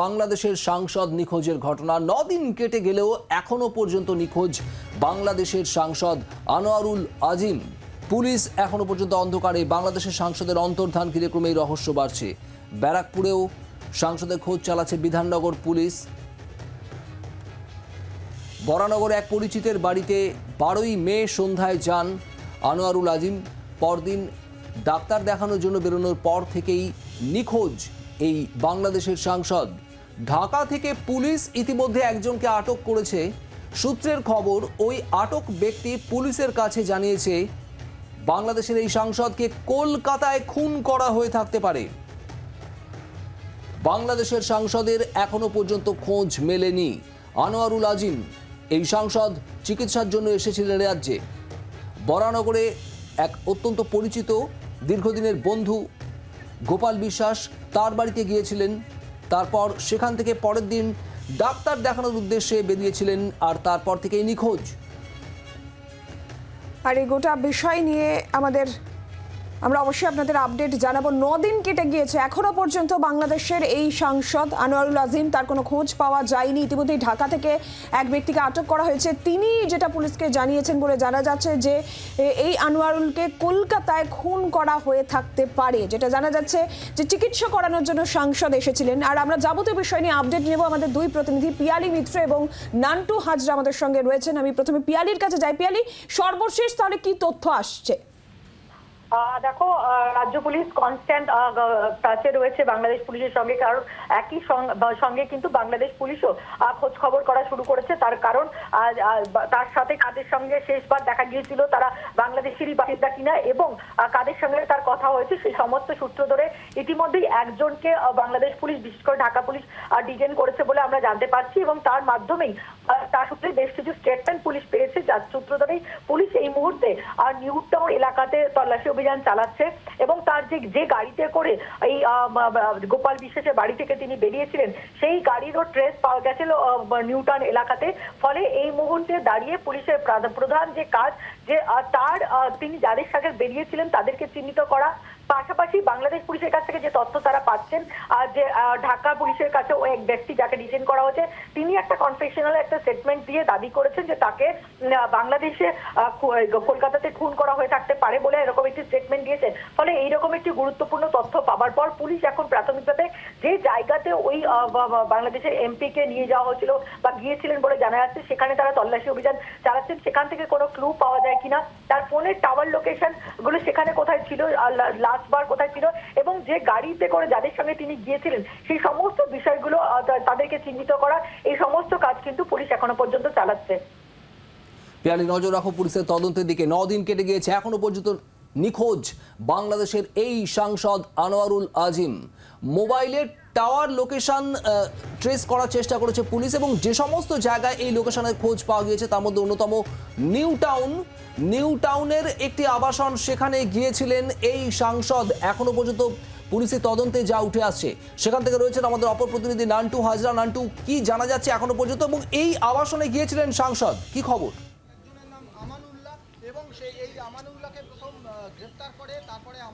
বাংলাদেশের সাংসদ নিখোঁজের ঘটনা। 9 দিন কেটে গেলেও এখনো পর্যন্ত নিখোঁজ বাংলাদেশের সাংসদ আনোয়ারুল আজিম। পুলিশ এখনো পর্যন্ত অন্ধকারে। বাংলাদেশের সাংসদের অন্তর্ধান ঘিরে ক্রমেই রহস্য বাড়ছে। ব্যারাকপুরেও সাংসদের খোঁজ চালাচ্ছে বিধাননগর পুলিশ। বরানগরে এক পরিচিতের বাড়িতে 12ই মে সন্ধ্যায় যান আনোয়ারুল আজিম। পরদিন ডাক্তার দেখানোর জন্য বেরোনোর পর থেকেই নিখোঁজ এই বাংলাদেশের সাংসদ। ঢাকা থেকে পুলিশ ইতিমধ্যে একজনকে আটক করেছে। সূত্রের খবর, ওই আটক ব্যক্তি পুলিশের কাছে জানিয়েছে বাংলাদেশের এই সাংসদকে কলকাতায় খুন করা হয়ে থাকতে পারে। বাংলাদেশের সাংসদের এখনো পর্যন্ত খোঁজ মেলেনি। আনোয়ারুল আজিম এই সাংসদ চিকিৎসার জন্য এসেছিলেন রাজ্যে। বরানগরে এক অত্যন্ত পরিচিত দীর্ঘদিনের বন্ধু গোপাল বিশ্বাস তার বাড়িতে গিয়েছিলেন। তারপর সেখান থেকে পরের দিন ডাক্তার দেখানোর উদ্দেশ্যে বেরিয়েছিলেন, আর তারপর থেকেই নিখোঁজ। আর এই গোটা বিষয় নিয়ে আমরা অবশ্যই আপনাদের আপডেট জানাবো। 9 দিন কেটে গিয়েছে, এখনো পর্যন্ত বাংলাদেশের এই সাংসদ আনোয়ারুল আজিম তার কোনো খোঁজ পাওয়া যায়নি। ইতিমধ্যেই ঢাকা থেকে এক ব্যক্তিকে আটক করা হয়েছে। তিনি যেটা পুলিশকে জানিয়েছেন বলে জানা যাচ্ছে যে এই আনোয়ারুলকে কলকাতায় খুন করা হয়ে থাকতে পারে। যেটা জানা যাচ্ছে যে চিকিৎসা করানোর জন্য সাংসদ এসেছিলেন। আর আমরা যাবতীয় বিষয় নিয়ে আপডেট নেব। আমাদের দুই প্রতিনিধি পিয়ালি মিত্র এবং নান্টু হাজরা আমাদের সঙ্গে রয়েছেন। আমি প্রথমে পিয়ালির কাছে যাই। পিয়ালি, সর্বশেষ তাহলে কি তথ্য আসছে? দেখো, রাজ্য পুলিশ কনস্ট্যান্ট টাচে রয়েছে বাংলাদেশ পুলিশের সঙ্গে, কারণ একই সঙ্গে কিন্তু বাংলাদেশ পুলিশও খোঁজ খবর করা শুরু করেছে। তার কারণ তার সাথে কাদের সঙ্গে শেষবার দেখা গিয়েছিল, তারা বাংলাদেশেরই বাসিন্দা কিনা এবং কাদের সঙ্গে তার কথা হয়েছে, সেই সমস্ত সূত্র ধরে ইতিমধ্যেই একজনকে বাংলাদেশ পুলিশ, বিশেষ করে ঢাকা পুলিশ ডিটেন করেছে বলে আমরা জানতে পারছি। এবং তার মাধ্যমেই তার সূত্রে বেশ কিছু স্টেটমেন্ট পুলিশ পেয়েছে, যার সূত্র ধরেই পুলিশ এই মুহূর্তে নিউ টাউন এলাকাতে তল্লাশি অভিযান চালাচ্ছে। এবং তার যে গাড়িতে করে এই গোপাল বিশ্বাসের বাড়ি থেকে তিনি বেরিয়েছিলেন, সেই গাড়িরও ট্রেস পাওয়া গেছিল নিউ টাউন এলাকাতে। ফলে এই মুহূর্তে দাঁড়িয়ে পুলিশের প্রধান যে কাজ, যে তিনি যাদের সাথে বেরিয়েছিলেন তাদেরকে চিহ্নিত করা, পাশাপাশি বাংলাদেশ পুলিশের কাছ থেকে যে তথ্য তারা পাচ্ছেন, আর যে ঢাকা পুলিশের কাছে ওই এক ব্যক্তি যাকে ডিটেইন করা হয়েছে, তিনি একটা কনফেশনাল একটা স্টেটমেন্ট দিয়ে দাবি করেছেন যে তাকে বাংলাদেশে কলকাতাতে খুন করা হয়ে থাকতে পারে বলে এরকম একটি স্টেটমেন্ট দিয়েছে। ফলে এইরকম একটি গুরুত্বপূর্ণ তথ্য পাওয়ার পর পুলিশ এখন প্রাথমিকভাবে যে জায়গাতে ওই বাংলাদেশের এমপি কে নিয়ে যাওয়া হয়েছিল বা গিয়েছিলেন বলে জানা যাচ্ছে, সেখানে তারা তল্লাশি অভিযান চালাচ্ছেন। সেখান থেকে কোনো ক্লু পাওয়া যায় কিনা, তার ফোনের টাওয়ার লোকেশন গুলো সেখানে কোথায় ছিল, লাস্টবার কোথায় ছিল, এবং যে গাড়িতে করে যাদের সঙ্গে তিনি গিয়েছিলেন সেই সমস্ত বিষয়গুলো তাদেরকে চিহ্নিত করা, এই সমস্ত কাজ কিন্তু পুলিশ এখনো পর্যন্ত চালাচ্ছে। পিয়ালি, নজর রাখো পুলিশের তদন্তের দিকে। 9 দিন কেটে গিয়েছে, এখনো পর্যন্ত নিখোঁজ বাংলাদেশের এই সাংসদ আনোয়ারুল আজিম। মোবাইলের টাওয়ার লোকেশন ট্রেস করার চেষ্টা করেছে পুলিশ, এবং যে সমস্ত জায়গায় এই লোকেশনের খোঁজ পাওয়া গিয়েছে তার মধ্যে অন্যতম নিউ টাউনের একটি আবাসন, সেখানে গিয়েছিলেন এই সাংসদ। এখনো পর্যন্ত পুলিশের তদন্তে যা উঠে আসছে, সেখান থেকে রয়েছেন আমাদের অপর প্রতিনিধি নান্টু হাজরা। নান্টু, কি জানা যাচ্ছে এখনো পর্যন্ত, এবং এই আবাসনে গিয়েছিলেন সাংসদ, কি খবর?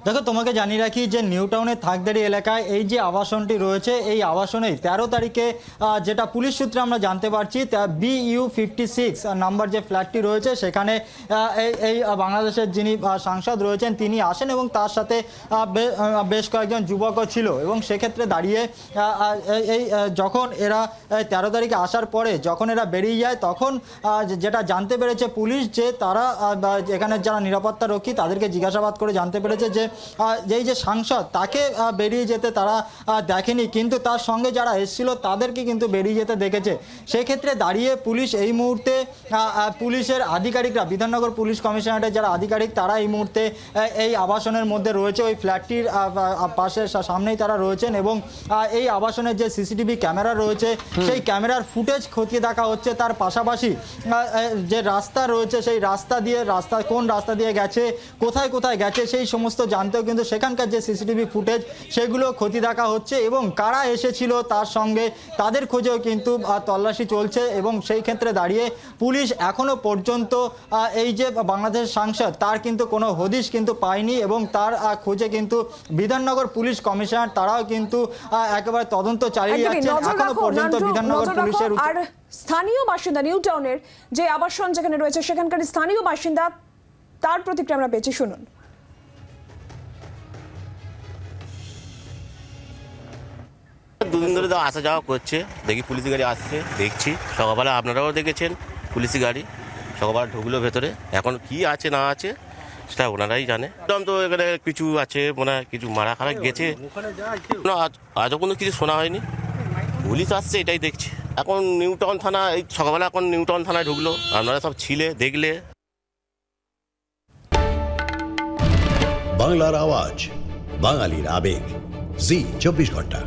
দেখো, তোমাকে জানিয়ে রাখি যে নিউ টাউনের থাকদারি এলাকায় এই যে আবাসনটি রয়েছে, এই আবাসনে 13 তারিখে যেটা পুলিশ সূত্রে আমরা জানতে পারছি, BU 56 নাম্বার যে ফ্ল্যাটটি রয়েছে, সেখানে এই বাংলাদেশের যিনি সাংসদ রয়েছেন তিনি আসেন, এবং তার সাথে বেশ কয়েকজন যুবকও ছিল। এবং সেক্ষেত্রে দাঁড়িয়ে এই যখন এরা 13 তারিখে আসার পরে যখন এরা বেরিয়ে যায়, তখন যেটা জানতে পেরেছে পুলিশ, যে তারা এখানে যারা নিরাপত্তা রক্ষী তাদেরকে জিজ্ঞাসাবাদ করে জানতে পেরেছে যে এই যে সাংসদ তাকে বেরিয়ে যেতে তারা দেখেনি, কিন্তু তার সঙ্গে যারা এসেছিল তাদেরকে কিন্তু বেরিয়ে যেতে দেখেছে। সেক্ষেত্রে দাঁড়িয়ে পুলিশ এই মুহূর্তে পুলিশের আধিকারিকরা, বিধাননগর পুলিশ কমিশনারেটের যারা আধিকারিক, তারা এই মুহূর্তে এই আবাসনের মধ্যে রয়েছে, ওই ফ্ল্যাটটির পাশে সামনেই তারা রয়েছেন। এবং এই আবাসনের যে সিসিটিভি ক্যামেরা রয়েছে, সেই ক্যামেরার ফুটেজ খতিয়ে দেখা হচ্ছে। তার পাশাপাশি যে রাস্তা রয়েছে, সেই রাস্তা কোন রাস্তা দিয়ে গেছে, কোথায় কোথায় গেছে গেছে সেই সমস্ত জানতেও কিন্তু সেখানকার যে সিসিটিভি ফুটেজ সেগুলো খতিয়ে দেখা হচ্ছে এবং কারা এসেছিল তার সঙ্গে তাদের খোঁজেও কিন্তু তল্লাশি চলছে। এবং সেই ক্ষেত্রে দাঁড়িয়ে পুলিশ এখনো পর্যন্ত এই যে বাংলাদেশ সাংসদ তার কিন্তু কোনো হদিশ কিন্তু পায়নি এবং তার খোঁজে কিন্তু বিধাননগর পুলিশ কমিশনার তারাও কিন্তু একেবারে তদন্ত চালিয়ে যাচ্ছেন। এখনো পর্যন্ত বিধাননগর পুলিশের আর স্থানীয় বাসিন্দা নিউ টাউনের যে আবাসন যেখানে রয়েছে সেখানকার স্থানীয় বাসিন্দা তার প্রতিক্রিয়া আমরা পেয়েছি, শুনুন। দুদিন ধরে তো আসা যাওয়া করছে, দেখি পুলিশ গাড়ি আসছে, দেখছি সকালবেলা আপনারাও দেখেছেন পুলিশ গাড়ি সকালবেলা ঢুকলো ভেতরে। এখন কি আছে না আছে সেটা ওনারাই জানে। একদম তো এখানে কিছু আছে মনে হয়, কিছু মারা খারাপ গেছে না, আজও কোনো কিছু শোনা হয়নি। পুলিশ আসছে এটাই দেখছি। এখন নিউ টাউন থানা, এই সকালবেলা এখন নিউ টাউন থানায় ঢুকলো, আপনারা সব ছিলে দেখলে। বাংলার আওয়াজ, বাঙালির আবেগ, জি 24 ঘন্টা।